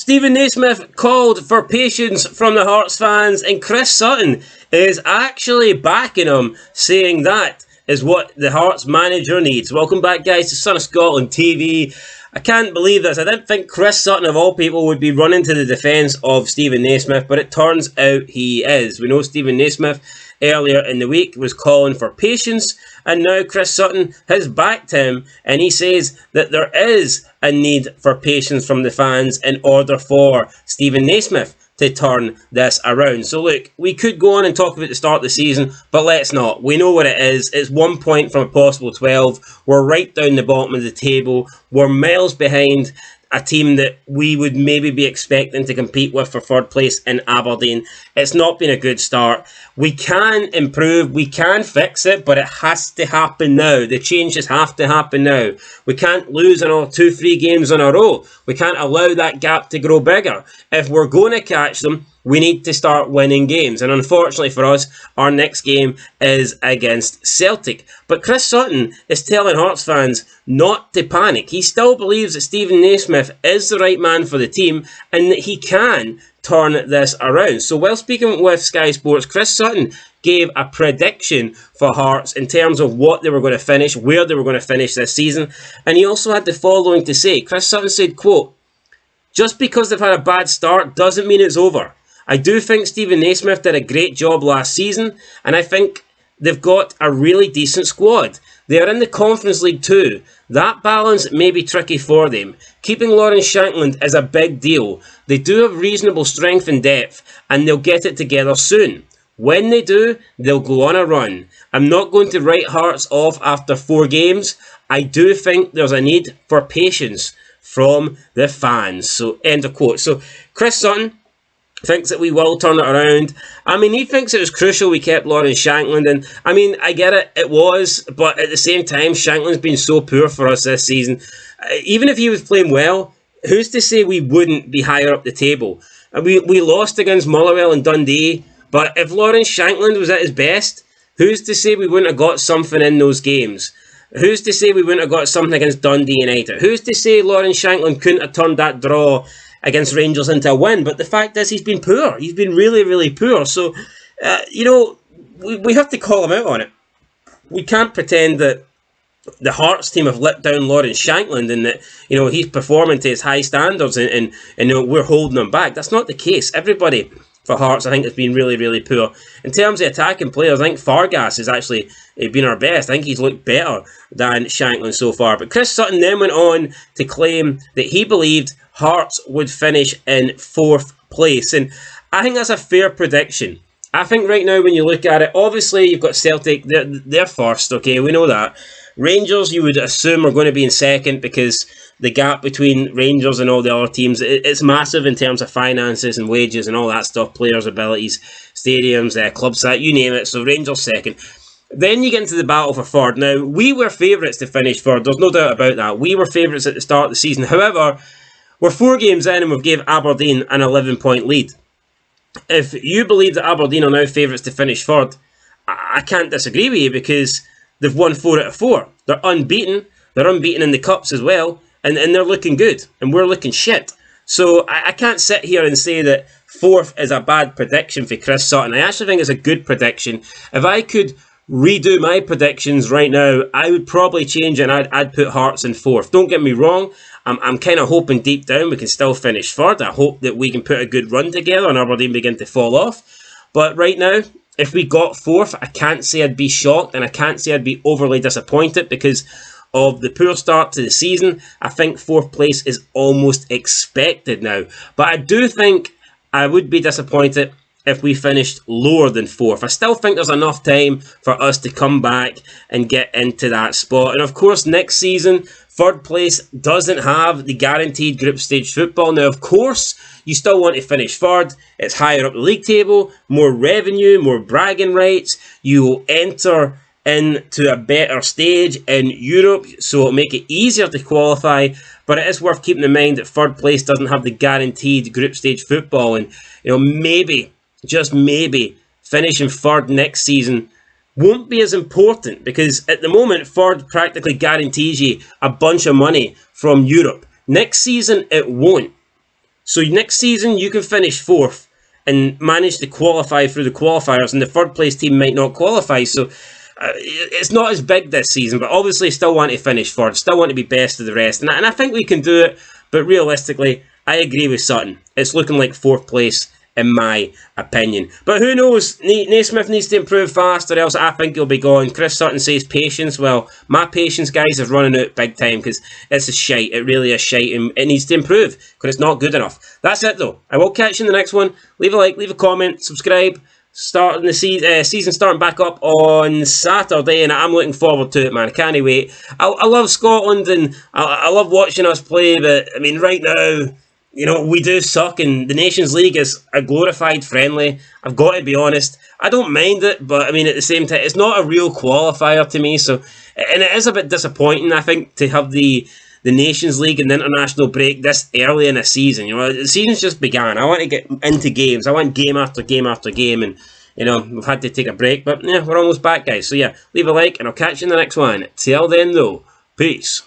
Stephen Naismith called for patience from the Hearts fans, and Chris Sutton is actually backing him, saying that is what the Hearts manager needs. Welcome back, guys, to Son of Scotland TV. I can't believe this. I didn't think Chris Sutton, of all people, would be running to the defence of Stephen Naismith, but it turns out he is. We know Stephen Naismith earlier in the week was calling for patience, and now Chris Sutton has backed him, and he says that there is a need for patience from the fans in order for Stephen Naismith to turn this around. So look, we could go on and talk about the start of the season, but let's not. We know what it is. It's 1 point from a possible 12. We're right down the bottom of the table. We're miles behind a team that we would maybe be expecting to compete with for third place in Aberdeen. It's not been a good start. We can improve, we can fix it, but it has to happen now. The changes have to happen now. We can't lose another 2-3 games in a row. We can't allow that gap to grow bigger. If we're going to catch them, we need to start winning games. And unfortunately for us, our next game is against Celtic. But Chris Sutton is telling Hearts fans not to panic. He still believes that Stephen Naismith is the right man for the team and that he can turn this around. So while speaking with Sky Sports, Chris Sutton gave a prediction for Hearts in terms of what they were going to finish, where they were going to finish this season. And he also had the following to say. Chris Sutton said, quote, "Just because they've had a bad start doesn't mean it's over. I do think Stephen Naismith did a great job last season, and I think they've got a really decent squad. They are in the Conference League too. That balance may be tricky for them. Keeping Lawrence Shankland is a big deal. They do have reasonable strength and depth, and they'll get it together soon. When they do, they'll go on a run. I'm not going to write Hearts off after 4 games. I do think there's a need for patience from the fans." So, end of quote. So, Chris Sutton thinks that we will turn it around. I mean, he thinks it was crucial we kept Lawrence Shankland, and I mean, I get it, it was, but at the same time, Shankland's been so poor for us this season. Even if he was playing well, who's to say we wouldn't be higher up the table? We lost against Motherwell and Dundee, but if Lawrence Shankland was at his best, who's to say we wouldn't have got something in those games? Who's to say we wouldn't have got something against Dundee United? Who's to say Lawrence Shankland couldn't have turned that draw against Rangers into a win? But the fact is, he's been poor. He's been really, really poor. So, we have to call him out on it. We can't pretend that the Hearts team have let down Lawrence Shankland and that, he's performing to his high standards and we're holding him back. That's not the case. Everybody for Hearts, I think, has been really, really poor. In terms of attacking players, I think Fargas has actually been our best. I think he's looked better than Shankland so far. But Chris Sutton then went on to claim that he believed Hearts would finish in 4th place. And I think that's a fair prediction. I think right now when you look at it, obviously you've got Celtic, they're first, okay, we know that. Rangers, you would assume, are going to be in second because the gap between Rangers and all the other teams, it's massive in terms of finances and wages and all that stuff, players' abilities, stadiums, club site, you name it. So Rangers second. Then you get into the battle for third. Now, we were favourites to finish third. There's no doubt about that. We were favourites at the start of the season. However, we're 4 games in and we've gave Aberdeen an 11-point lead. If you believe that Aberdeen are now favourites to finish third, I can't disagree with you because they've won 4 out of 4. They're unbeaten. They're unbeaten in the cups as well. And they're looking good. And we're looking shit. So I can't sit here and say that 4th is a bad prediction for Chris Sutton. I actually think it's a good prediction. If I could redo my predictions right now, I would probably change it and I'd put Hearts in 4th. Don't get me wrong. I'm kind of hoping deep down we can still finish third. I hope that we can put a good run together and Aberdeen begin to fall off. But right now, if we got 4th, I can't say I'd be shocked and I can't say I'd be overly disappointed because of the poor start to the season. I think 4th place is almost expected now. But I do think I would be disappointed if we finished lower than 4th. I still think there's enough time for us to come back and get into that spot. And of course, next season, 3rd place doesn't have the guaranteed group stage football. Now, of course, you still want to finish 3rd. It's higher up the league table, more revenue, more bragging rights. You will enter into a better stage in Europe, so it'll make it easier to qualify. But it is worth keeping in mind that 3rd place doesn't have the guaranteed group stage football. And, maybe, just maybe, finishing 3rd next season won't be as important because at the moment 3rd practically guarantees you a bunch of money from Europe. Next season it won't. So next season you can finish 4th and manage to qualify through the qualifiers, and the 3rd place team might not qualify. So it's not as big this season, but obviously still want to finish 3rd, still want to be best of the rest, and I think we can do it. But realistically, I agree with Sutton. It's looking like 4th place in my opinion. But who knows? Naismith needs to improve fast, or else I think he'll be gone. Chris Sutton says patience. Well, my patience, guys, is running out big time, because it's a shite. It really is shite, and it needs to improve because it's not good enough. That's it, though. I will catch you in the next one. Leave a like, leave a comment, subscribe. Starting the season starting back up on Saturday, and I'm looking forward to it, man. I can't wait. I love Scotland, and I love watching us play, but I mean, right now, you know, we do suck, and the Nations League is a glorified friendly. I've got to be honest. I don't mind it, but I mean, at the same time, it's not a real qualifier to me. So, and it is a bit disappointing, I think, to have the Nations League and the international break this early in a season. You know, the season's just began. I want to get into games. I want game after game after game, and you know, we've had to take a break, but yeah, we're almost back, guys. So yeah, leave a like, and I'll catch you in the next one. Till then, though, peace.